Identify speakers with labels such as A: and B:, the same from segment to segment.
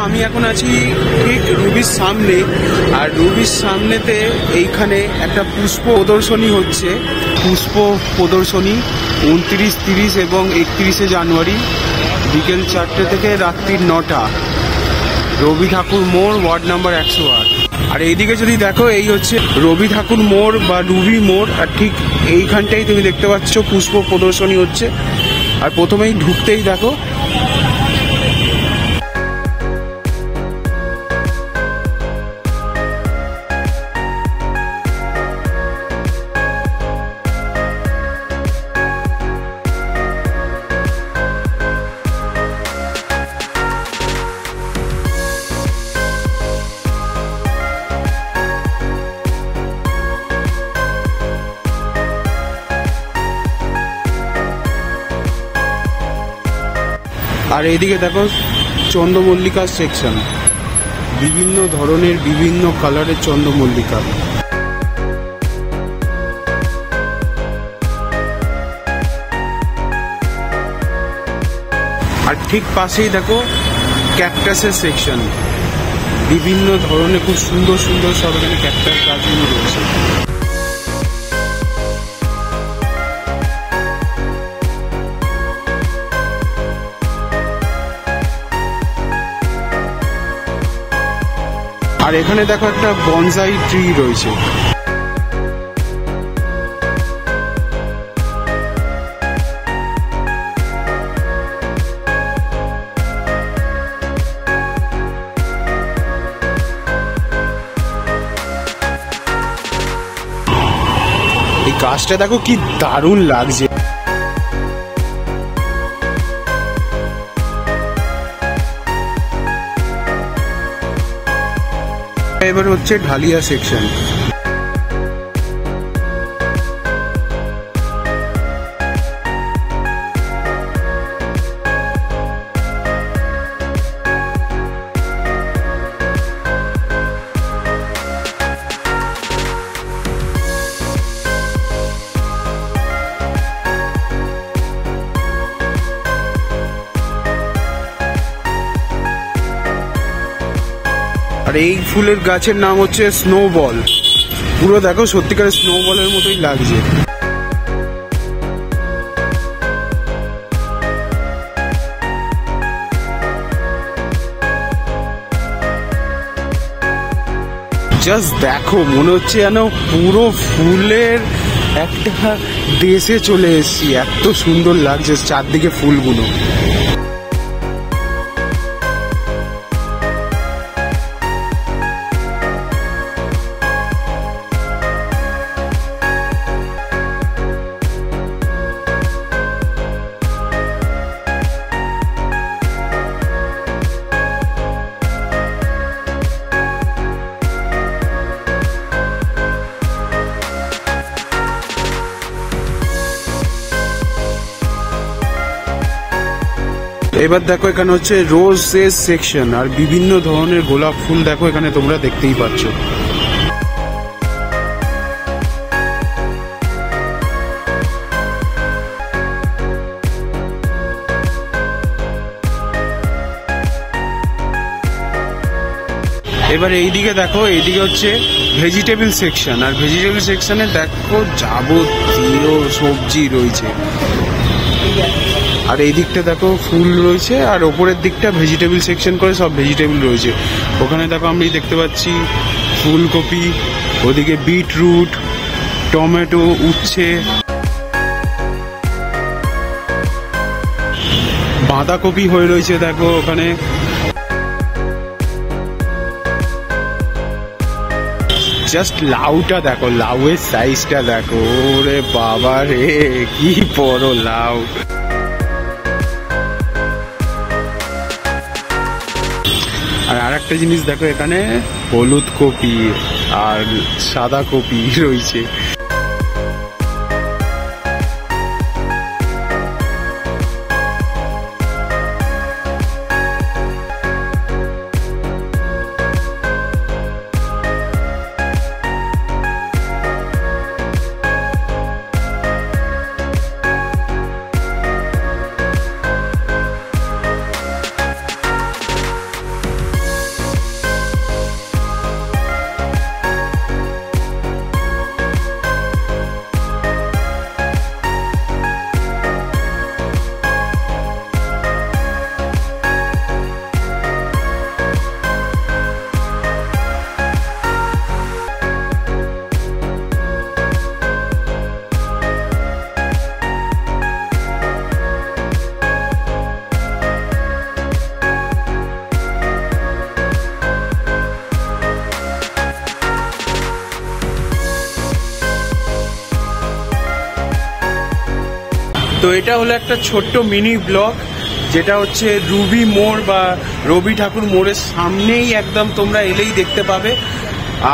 A: আমি এখন আছি ঠিক রুবির সামনে, আর রুবির সামনেতে এইখানে একটা পুষ্প প্রদর্শনী হচ্ছে। পুষ্প প্রদর্শনী 29, 30 এবং 31শে জানুয়ারি বিকেল 4টে থেকে রাত্রি 9টা, রবি ঠাকুর মোড়, ওয়ার্ড নাম্বার 108। আর এইদিকে যদি দেখো, এই হচ্ছে রবি ঠাকুর মোড় বা রুবি মোড়, আর ঠিক এইখানটাই তুমি দেখতে পাচ্ছ পুষ্প প্রদর্শনী হচ্ছে। আর প্রথমেই ঢুকতেই দেখো আর এইদিকে দেখো চন্দ্রমল্লিকার সেকশন, বিভিন্ন ধরনের বিভিন্ন কালারের চন্দ্রমল্লিকা। আর ঠিক পাশেই দেখো ক্যাকটাসের সেকশন, বিভিন্ন ধরনের খুব সুন্দর সুন্দর সব এখানে ক্যাকটাস গাছগুলো রয়েছে। আর এখানে দেখো একটা বনসাই ট্রি রয়েছে। এই গাছটা দেখো কি দারুণ লাগছে। এবার হচ্ছে ঢালিয়া সেকশন। আর এই ফুলের গাছের নাম হচ্ছে স্নোবল। পুরো দেখো সত্যিকারের স্নোবলের মতোই লাগছে। জাস্ট দেখো, মনে হচ্ছে যেন পুরো ফুলের একটা দেশে চলে এসেছি, এত সুন্দর লাগছে চারদিকে ফুলগুলো। এবার দেখো এখানে হচ্ছে রোজেস সেকশন, আর বিভিন্ন ধরনের গোলাপ ফুল দেখো এখানে তোমরা দেখতেই পাচ্ছ। এবার এইদিকে দেখো, এইদিকে হচ্ছে ভেজিটেবল সেকশন, আর ভেজিটেবল সেকশনে দেখো যাবতীয় সবজি রয়েছে। আর এই দিকটা দেখো ফুল রয়েছে, আর ওপরের দিকটা ভেজিটেবল সেকশন করে সব ভেজিটেবল রয়েছে। ওখানে দেখো আমি দেখতে পাচ্ছি ফুলকপি, ওদিকে বিটরুট, টমেটো, উচ্ছে, বাঁধাকপি হয়ে রয়েছে দেখো ওখানে। জাস্ট লাউটা দেখো, লাউয়ের সাইজটা দেখো, ওরে বাবা রে কি বড় লাউ। আর একটা জিনিস দেখো, এখানে হলুদ কপি আর সাদা কপি রয়েছে। তো এটা হলো একটা ছোট্ট মিনি ব্লগ, যেটা হচ্ছে রুবি মোড় বা রবি ঠাকুর মোড়ের সামনেই একদম তোমরা এলেই দেখতে পাবে।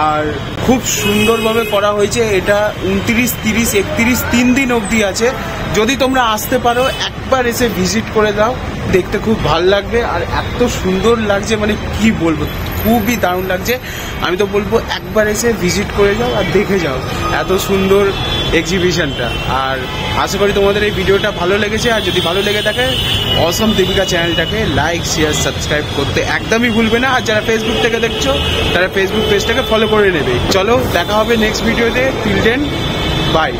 A: আর খুব সুন্দরভাবে করা হয়েছে এটা। 29, 30, 31 3 দিন অবধি আছে। যদি তোমরা আসতে পারো একবার এসে ভিজিট করে দাও, দেখতে খুব ভাল লাগবে। আর এত সুন্দর লাগছে, মানে কি বলবো, খুবই দারুণ লাগছে। আমি তো বলবো একবার এসে ভিজিট করে যাও আর দেখে যাও এত সুন্দর এক্সিবিশনটা। আর আশা করি তোমাদের এই ভিডিওটা ভালো লেগেছে। আর যদি ভালো লেগে থাকে অসম দেবিকা চ্যানেলটাকে লাইক, শেয়ার, সাবস্ক্রাইব করতে একদমই ভুলবে না। আর যারা ফেসবুক থেকে দেখছো তারা ফেসবুক পেজটাকে ফলো করে নেবে। চলো দেখা হবে নেক্সট ভিডিওতে। Till then by.